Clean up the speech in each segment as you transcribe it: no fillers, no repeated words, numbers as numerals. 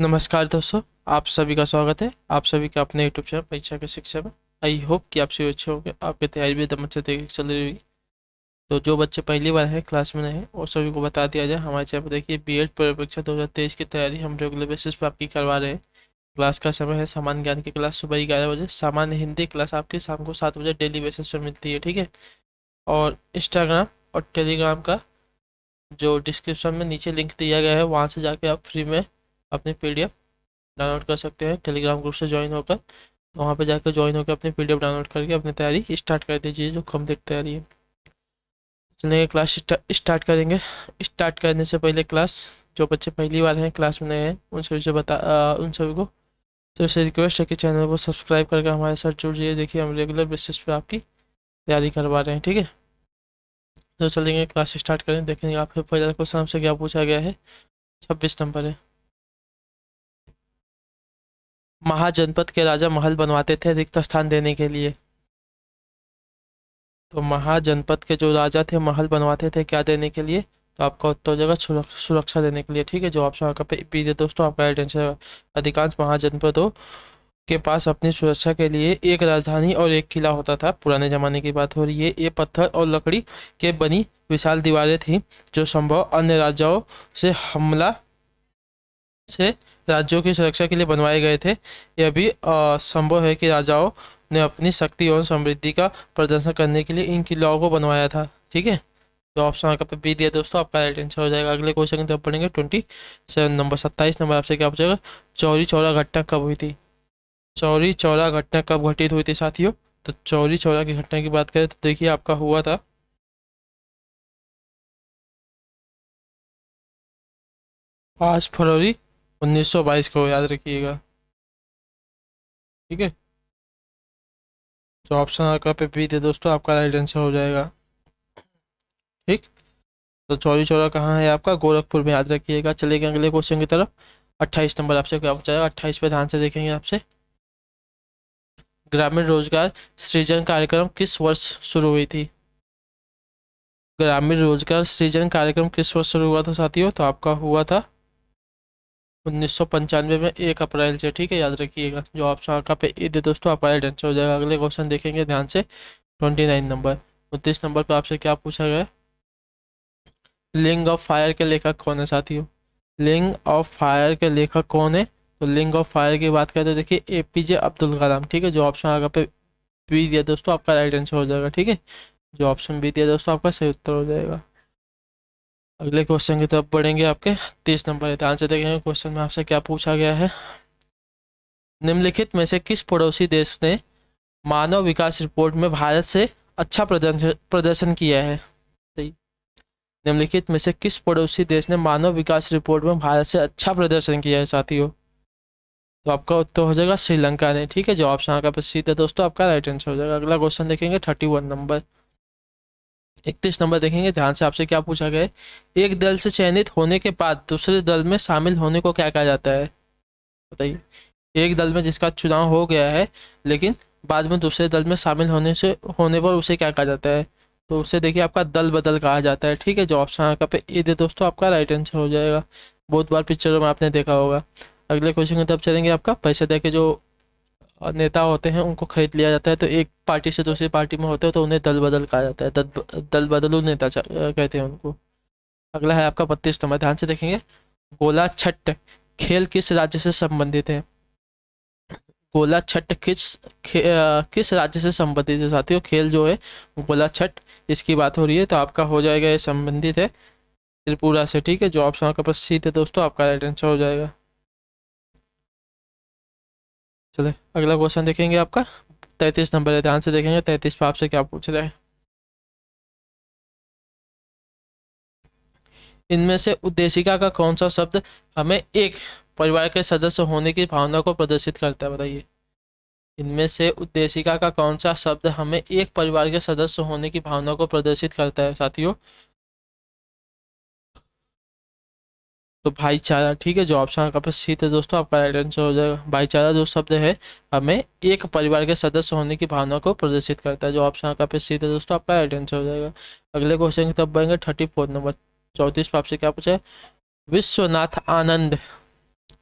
नमस्कार दोस्तों, आप सभी का स्वागत है। आप सभी का अपने यूट्यूब चैनल परीक्षा के शिक्षा में। आई होप कि आप सभी अच्छे होंगे, आपकी तैयारी भी एकदम अच्छे तरीके से चल रही होगी। तो जो बच्चे पहली बार हैं क्लास में नए हैं और सभी को बता दिया जाए, हमारे चैनल पर देखिए बीएड परीक्षा 2023 की तैयारी हम रेगुलर बेसिस पर आपकी करवा रहे हैं। क्लास का समय है सामान्य ज्ञान की क्लास सुबह 11 बजे, सामान्य हिंदी क्लास आपकी शाम को 7 बजे डेली बेसिस पर मिलती है, ठीक है। और इंस्टाग्राम और टेलीग्राम का जो डिस्क्रिप्शन में नीचे लिंक दिया गया है, वहाँ से जाके आप फ्री में अपनी पीडीएफ डाउनलोड कर सकते हैं टेलीग्राम ग्रुप से ज्वाइन होकर। वहाँ पे जाकर ज्वाइन होकर अपनी पीडीएफ डाउनलोड करके अपनी तैयारी स्टार्ट कर दीजिए, जो कम्प्लीट तैयारी है। चलिए क्लास स्टार्ट करेंगे। स्टार्ट करने से पहले क्लास, जो बच्चे पहली बार हैं क्लास में नए हैं, उन सभी को तो इससे रिक्वेस्ट है कि चैनल को सब्सक्राइब करके हमारे साथ जुड़िए। देखिए हम रेगुलर बेसिस पे आपकी तैयारी करवा रहे हैं, ठीक है। तो चलेंगे क्लास स्टार्ट करें, देखेंगे आपके पहला क्वेश्चन हमसे क्या पूछा गया है। 26 नंबर है। महाजनपद के राजा महल बनवाते थे रिक्त स्थान देने के लिए। तो महाजनपद के जो राजा थे महल बनवाते थे क्या देने के लिए? तो आपका उत्तर हो जाएगा सुरक्षा देने के लिए, ठीक है। जो ऑप्शन आपका बी है दोस्तों, आपका राइट आंसर है। अधिकांश महाजनपदों के पास अपनी सुरक्षा के लिए एक राजधानी और एक किला होता था। पुराने जमाने की बात हो रही है। ये पत्थर और लकड़ी के बनी विशाल दीवारें थीं, जो संभव अन्य राजाओं से हमला से राज्यों की सुरक्षा के लिए बनवाए गए थे। यह भी संभव है कि राजाओं ने अपनी शक्ति और समृद्धि का प्रदर्शन करने के लिए इन किलों को बनवाया था, ठीक है। तो ऑप्शन आपका पे बी दिया दोस्तों, आपका राइट आंसर हो जाएगा। अगले क्वेश्चन की तरफ पढ़ेंगे। 27 नंबर, 27 नंबर आपसे क्या पूछेगा? चौरी चौरा घटना कब हुई थी? चौरी चौरा घटना कब घटित हुई थी साथियों? तो चौरी चौरा की घटना की बात करें तो देखिए आपका हुआ था 5 फरवरी 1922 को, याद रखिएगा, ठीक है। तो ऑप्शन आपका पे बी दे दोस्तों, आपका राइट आंसर हो जाएगा, ठीक। तो चौरी चौरा कहाँ है आपका? गोरखपुर में, याद रखिएगा। चलेंगे अगले क्वेश्चन की तरफ। 28 नंबर आपसे क्या पूछा जाएगा? 28 पे ध्यान से देखेंगे आपसे। ग्रामीण रोजगार सृजन कार्यक्रम किस वर्ष शुरू हुई थी? ग्रामीण रोजगार सृजन कार्यक्रम किस वर्ष शुरू हुआ था साथियों? तो आपका हुआ था 1995 में, 1 अप्रैल से, ठीक है, याद रखिएगा। जो ऑप्शन आपका पे ए दे दोस्तों, आपका राइट आंसर हो जाएगा। अगले क्वेश्चन देखेंगे ध्यान से। 29 नंबर, 29 नंबर पर आपसे क्या पूछा गया है? लिंग ऑफ फायर के लेखक कौन है साथियों? लिंग ऑफ फायर के लेखक कौन है? तो लिंग ऑफ फायर की बात करें तो देखिए एपीजे अब्दुल कलाम, ठीक है। जो ऑप्शन आगे पे बी दिया दोस्तों, आपका राइट आंसर हो जाएगा, ठीक है। जो ऑप्शन बी दिया दोस्तों, आपका सही उत्तर हो जाएगा। अगले क्वेश्चन की तरफ बढ़ेंगे। आपके 30 नंबर है, ध्यान से देखेंगे क्वेश्चन में आपसे क्या पूछा गया है। निम्नलिखित में से किस पड़ोसी देश ने मानव विकास रिपोर्ट में भारत से अच्छा प्रदर्शन किया है? सही। निम्नलिखित में से किस पड़ोसी देश ने मानव विकास रिपोर्ट में भारत से अच्छा प्रदर्शन किया है साथियों? तो आपका उत्तर हो जाएगा श्रीलंका ने, ठीक है। जो ऑप्शन आपका प्रसिद्ध है दोस्तों, आपका राइट आंसर हो जाएगा। अगला क्वेश्चन देखेंगे 31 नंबर। 31 नंबर देखेंगे ध्यान से, आपसे क्या पूछा गया है? एक दल से चयनित होने के बाद दूसरे दल में शामिल होने को क्या कहा जाता है? बताइए। एक दल में जिसका चुनाव हो गया है, लेकिन बाद में दूसरे दल में शामिल होने पर उसे क्या कहा जाता है? तो उसे देखिए आपका दल बदल कहा जाता है, ठीक है। जो ऑप्शन आपका पे ए दे दोस्तों, आपका राइट आंसर हो जाएगा। बहुत बार पिक्चरों में आपने देखा होगा। अगले क्वेश्चन की तरफ चलेंगे। आपका पैसे दे के जो नेता होते हैं उनको खरीद लिया जाता है, तो एक पार्टी से दूसरी पार्टी में होते हैं तो उन्हें दल बदल कहा जाता है। दल बदलू नेता कहते हैं उनको। अगला है आपका 32 नंबर, ध्यान से देखेंगे। गोला छठ खेल किस राज्य से संबंधित है? गोला छठ किस राज्य से संबंधित है साथियों? खेल जो है गोला छठ, इसकी बात हो रही है। तो आपका हो जाएगा, ये संबंधित है त्रिपुरा से, ठीक है। जो ऑप्शन आपका पास सी है दोस्तों, आपका राइट आंसर हो जाएगा। चले अगला क्वेश्चन देखेंगे। आपका 33 नंबर है, ध्यान से देखेंगे। 33 पे आपसे क्या पूछ रहे हैं? इनमें से उद्देशिका का कौन सा शब्द हमें एक परिवार के सदस्य होने की भावना को प्रदर्शित करता है? बताइए। इनमें से उद्देशिका का कौन सा शब्द हमें एक परिवार के सदस्य होने की भावना को प्रदर्शित करता है साथियों? तो भाईचारा, ठीक है। जो ऑप्शन आपका पास सी है दोस्तों, आपका राइट आंसर हो जाएगा। भाईचारा जो शब्द है हमें एक परिवार के सदस्य होने की भावना को प्रदर्शित करता है। जो ऑप्शन आपका पास सी है दोस्तों, आपका राइट आंसर हो जाएगा। अगले क्वेश्चन की तरफ बढ़ेंगे। 34 नंबर, 34 पे आपसे क्या पूछा है? विश्वनाथ आनंद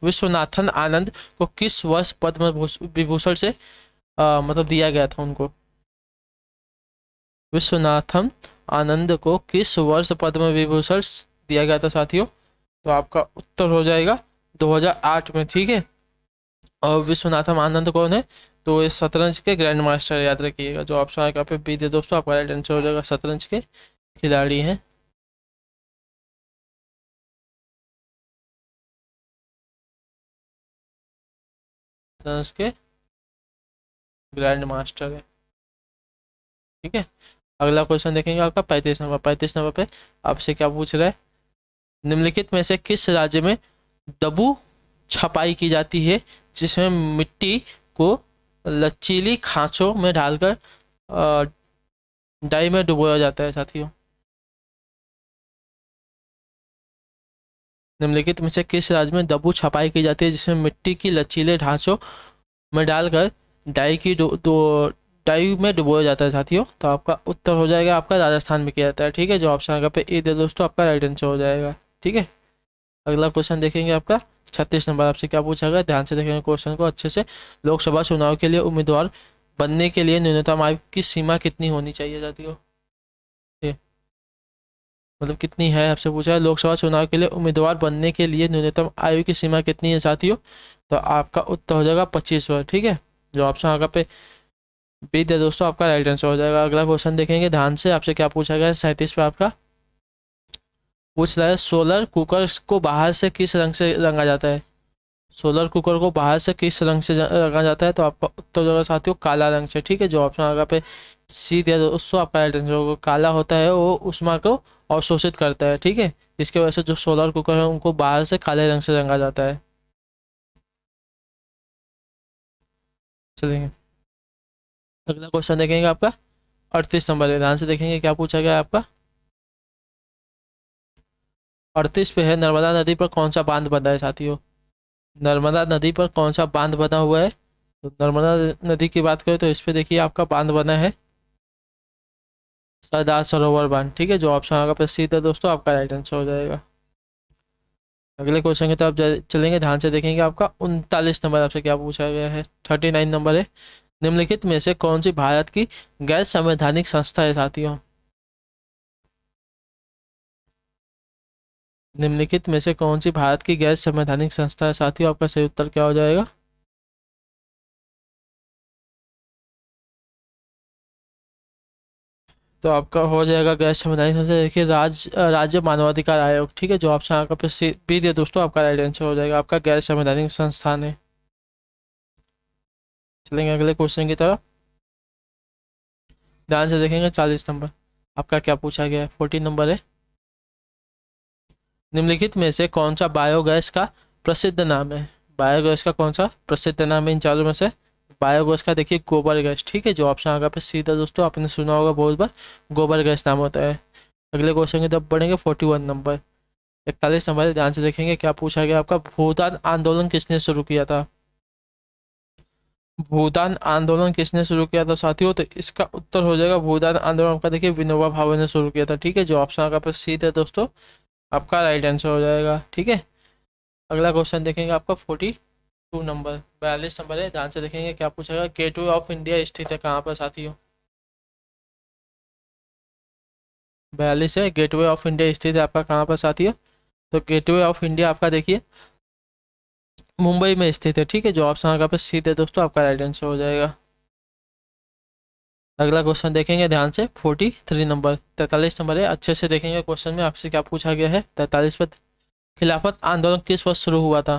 विश्वनाथन आनंद को किस वर्ष पद्म विभूषण से मतलब दिया गया था उनको? विश्वनाथन आनंद को किस वर्ष पद्म विभूषण दिया गया था साथियों? तो आपका उत्तर हो जाएगा 2008 में, ठीक है। और विश्वनाथन आनंद कौन है? तो ये शतरंज के ग्रैंड मास्टर, याद रखिएगा। जो ऑप्शन आएगा पे बी दे दोस्तों, आपका राइट आंसर हो जाएगा। शतरंज के खिलाड़ी हैं, शतरंज के ग्रैंड मास्टर है, ठीक है। अगला क्वेश्चन देखेंगे आपका 35 नंबर। 35 नंबर पे आपसे क्या पूछ रहा है? निम्नलिखित में से किस राज्य में दबू छपाई की जाती है जिसमें मिट्टी को लचीली खांचों में डालकर डाई में डुबोया जाता है साथियों? निम्नलिखित में से किस राज्य में दबू छपाई की जाती है जिसमें मिट्टी की लचीले ढांचों में डालकर डाई की डाई में डुबोया जाता है साथियों? तो आपका उत्तर हो जाएगा आपका राजस्थान में किया जाता है, ठीक है। जो ऑप्शन आएगा पे ए दे दोस्तों, आपका राइट आंसर हो जाएगा, ठीक है। अगला क्वेश्चन देखेंगे आपका 36 नंबर। आपसे क्या पूछा गया? ध्यान से देखेंगे क्वेश्चन को अच्छे से। लोकसभा चुनाव के लिए उम्मीदवार बनने के लिए न्यूनतम आयु की सीमा कितनी होनी चाहिए साथियों? ये मतलब कितनी है, आपसे पूछा है। लोकसभा चुनाव के लिए उम्मीदवार बनने के लिए न्यूनतम आयु की सीमा कितनी है साथियों? तो आपका उत्तर हो जाएगा 25 वर्ष, ठीक है। जो ऑप्शन आगे पे बी दे दोस्तों, आपका राइट आंसर हो जाएगा। अगला क्वेश्चन देखेंगे ध्यान से। आपसे क्या पूछा गया है? 37 पे आपका पूछ रहा है सोलर कुकर को बाहर से किस रंग से रंगा जाता है? सोलर कुकर को बाहर से किस रंग से रंगा जाता है? तो आपका उत्तर हो जाएगा साथियों काला रंग से, ठीक है। जो ऑप्शन आगे पे सी दिया दोस्तों, आपका राइट आंसर होगा। काला होता है वो उष्मा को अवशोषित करता है, ठीक है। इसके वजह से जो सोलर कुकर है उनको बाहर से काले रंग से रंगा जाता है। चलेंगे अगला क्वेश्चन देखेंगे आपका 38 नंबर है। ध्यान से देखेंगे क्या पूछा गया है आपका। 38 पे है नर्मदा नदी पर कौन सा बांध बना है साथियों? नर्मदा नदी पर कौन सा बांध बना हुआ है? तो नर्मदा नदी की बात करें तो इस पे देखिए आपका बांध बना है सरदार सरोवर बांध, ठीक है। जो ऑप्शन आगे पे सी है दोस्तों, आपका राइट आंसर हो जाएगा। अगले क्वेश्चन की तरफ चलेंगे, ध्यान से देखेंगे। आपका 39 नंबर आपसे क्या पूछा गया है? 39 नंबर है। निम्नलिखित में से कौन सी भारत की गैर संवैधानिक संस्था है साथियों? निम्नलिखित में से कौन सी भारत की गैर संवैधानिक संस्था है साथियों? आपका सही उत्तर क्या हो जाएगा? तो आपका हो जाएगा गैर संवैधानिक संस्था, देखिए राज्य मानवाधिकार आयोग, ठीक है। जो ऑप्शन आपका पे बी दिया दोस्तों, आपका राइट आंसर हो जाएगा। आपका गैर संवैधानिक संस्थान है। चलेंगे अगले क्वेश्चन की तरफ, ध्यान से देखेंगे। 40 नंबर आपका क्या पूछा गया है? 14 नंबर है। निम्नलिखित में से कौन सा बायोगैस का प्रसिद्ध नाम है? बायोगैस का कौन सा प्रसिद्ध नाम है इन चारों में से? बायोगैस का देखिए गोबर गैस, ठीक है। जो ऑप्शन आगे पे सीधा दोस्तों, आपने सुना होगा बहुत बार, गोबर गैस नाम होता है। अगले क्वेश्चन की तरफ बढ़ेंगे। 41 नंबर। 41 नंबर ध्यान से देखेंगे क्या पूछा गया आपका। भूदान आंदोलन किसने शुरू किया था? भूदान आंदोलन किसने शुरू किया था साथियों? तो इसका उत्तर हो जाएगा भूदान आंदोलन का देखिए विनोबा भावे ने शुरू किया था, ठीक है। जो ऑप्शन आगे पे सी है दोस्तों, आपका राइट आंसर हो जाएगा, ठीक है। अगला क्वेश्चन देखेंगे आपका 42 नंबर। 42 नंबर है। ध्यान से देखेंगे क्या पूछेगा। गेटवे ऑफ इंडिया स्थित है कहाँ पर साथियों? 42 है। गेटवे ऑफ इंडिया स्थित है आपका कहाँ पर साथियों? तो गेटवे ऑफ इंडिया आपका देखिए मुंबई में स्थित है, ठीक है। जो ऑप्शन आपका पे सी है दोस्तों, आपका राइट आंसर हो जाएगा। अगला क्वेश्चन देखेंगे ध्यान से। 43 नंबर। 43 नंबर है। अच्छे से देखेंगे क्वेश्चन में आपसे क्या पूछा गया है। 43 पर खिलाफत आंदोलन किस वर्ष शुरू हुआ था?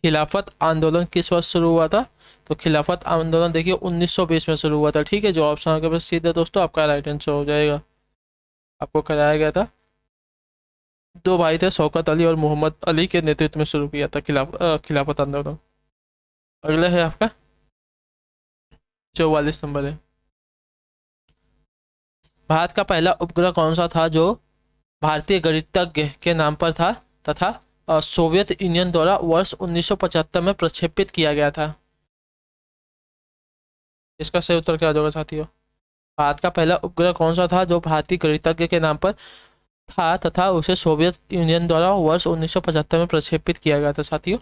खिलाफत आंदोलन किस वर्ष शुरू हुआ था? तो खिलाफत आंदोलन देखिए 1920 में शुरू हुआ था, ठीक है। जो ऑप्शन आपके पास सीधे दोस्तों, आपका राइट आंसर हो जाएगा। आपको कराया गया था, दो भाई थे शौकत अली और मोहम्मद अली के नेतृत्व में शुरू किया था खिलाफत आंदोलन। अगला है आपका 44 नंबर है। भारत का पहला उपग्रह कौन सा था जो भारतीय गणितज्ञ के नाम पर था तथा सोवियत यूनियन द्वारा वर्ष 1975 में प्रक्षेपित किया गया था? इसका सही उत्तर क्या होगा साथियों? भारत का पहला उपग्रह कौन सा था जो भारतीय गणितज्ञ के नाम पर था तथा उसे सोवियत यूनियन द्वारा वर्ष 1975 में प्रक्षेपित किया गया था साथियों?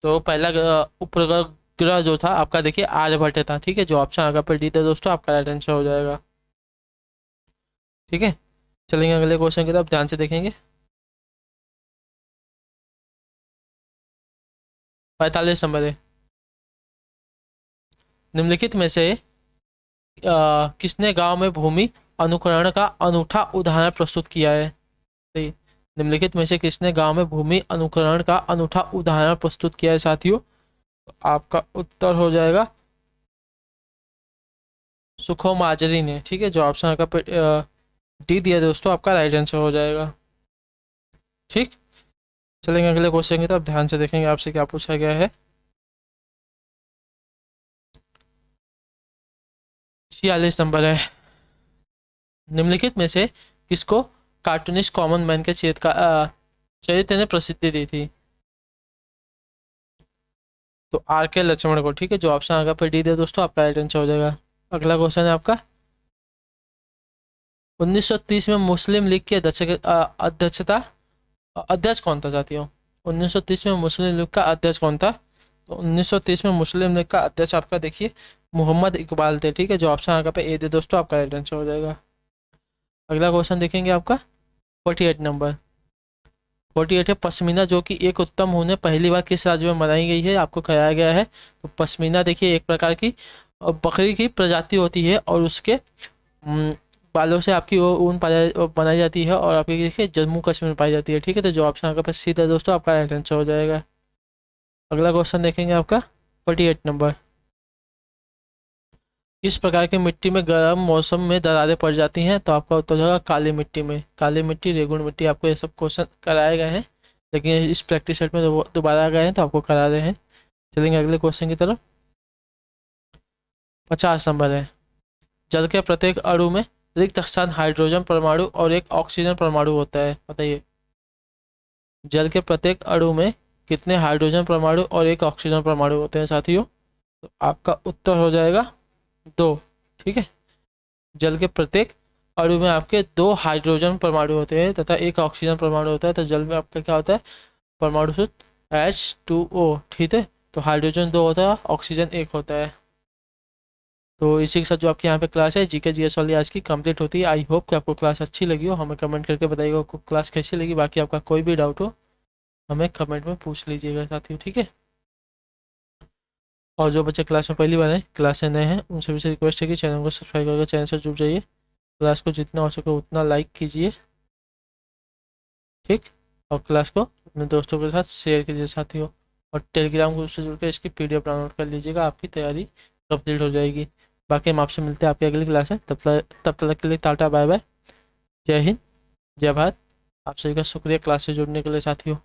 तो पहला उपग्रह ग्रह जो था आपका, देखिए आर्यभट्ट था, ठीक है। जो ऑप्शन आगे पर डी था दोस्तों, आपका राइट आंसर हो जाएगा। ठीक है, चलेंगे अगले क्वेश्चन की तरफ, ध्यान से देखेंगे। 45 नंबर है। निम्नलिखित में से किसने गांव में भूमि अनुकरण का अनूठा उदाहरण प्रस्तुत किया है? सही। निम्नलिखित में से किसने गांव में भूमि अनुकरण का अनूठा उदाहरण प्रस्तुत किया है साथियों? तो आपका उत्तर हो जाएगा सुखो माजरी ने, ठीक है। जो ऑप्शन का डी दिया दोस्तों, आपका राइट आंसर हो जाएगा। ठीक, चलेंगे अगले क्वेश्चन की तरफ, ध्यान से देखेंगे आपसे क्या पूछा गया है। 46 नंबर है। निम्नलिखित में से किसको कार्टूनिस्ट कॉमन मैन के चरित्र ने प्रसिद्धि दी थी? तो आर के लक्ष्मण को, ठीक है। जो ऑप्शन आगे पर डी दे दोस्तों, आपका राइट आंसर हो जाएगा। अगला क्वेश्चन है आपका, 1930 में मुस्लिम लीग की अध्यक्ष कौन था साथियों? 1930 में मुस्लिम लीग का अध्यक्ष कौन था? तो 1930 में मुस्लिम लीग का अध्यक्ष आपका देखिए मोहम्मद इकबाल थे, ठीक है। जो ऑप्शन आगे पे ए दे दोस्तों, आपका राइट आंसर हो जाएगा। अगला क्वेश्चन देखेंगे आपका, 48 नंबर। 48 है, पश्मीना जो कि एक उत्तम ऊन है, पहली बार किस राज्य में बनाई गई है, आपको कराया गया है? तो पश्मीना देखिए एक प्रकार की बकरी की प्रजाति होती है, और उसके बालों से आपकी वो ऊन बनाई जाती है, और आपकी देखिए जम्मू कश्मीर में पाई जाती है, ठीक है। तो जो ऑप्शन आपका पास सीधा दोस्तों, आपका राइट आंसर हो जाएगा। अगला क्वेश्चन देखेंगे आपका, 48 नंबर। किस प्रकार की मिट्टी में गर्म मौसम में दरारें पड़ जाती हैं? तो आपका उत्तर होगा काली मिट्टी में। काली मिट्टी, रेगुन मिट्टी, आपको ये सब क्वेश्चन कराए गए हैं, लेकिन इस प्रैक्टिस सेट में दोबारा आ गए हैं, तो आपको करा रहे हैं। चलेंगे अगले क्वेश्चन की तरफ। 50 नंबर है। जल के प्रत्येक अणु में रिक्त स्थान हाइड्रोजन परमाणु और एक ऑक्सीजन परमाणु होता है, बताइए। जल के प्रत्येक अणु में कितने हाइड्रोजन परमाणु और एक ऑक्सीजन परमाणु होते हैं साथियों? तो आपका उत्तर हो जाएगा 2, ठीक है। जल के प्रत्येक अणु में आपके 2 हाइड्रोजन परमाणु होते हैं तथा एक ऑक्सीजन परमाणु होता है। तो जल में आपका क्या होता है? परमाणु सूत्र H2O, ठीक है। तो हाइड्रोजन 2 होता है, ऑक्सीजन 1 होता है। तो इसी के साथ जो आपके यहाँ पे क्लास है जीके जीएस वाली आज की कंप्लीट होती है। आई होप कि आपको क्लास अच्छी लगी हो। हमें कमेंट करके बताइएगा आपको क्लास कैसी लगी। बाकी आपका कोई भी डाउट हो हमें कमेंट में पूछ लीजिएगा साथियों, ठीक है। और जो बच्चे क्लास में पहली बार हैं, क्लास से नए हैं, उन सभी से रिक्वेस्ट है कि चैनल को सब्सक्राइब करके चैनल से जुड़ जाइए। क्लास को जितना हो सके उतना लाइक कीजिए, ठीक। और क्लास को अपने दोस्तों के साथ शेयर कीजिए साथियों। और टेलीग्राम ग्रुप से जुड़कर इसकी पीडीएफ डाउनलोड कर लीजिएगा, आपकी तैयारी कंप्लीट हो जाएगी। बाकी हम आपसे मिलते हैं आपकी अगली क्लास में, तब तक के लिए टाटा बाय बाय, जय हिंद, जय भारत। आप सभी का शुक्रिया क्लास से जुड़ने के लिए साथियों।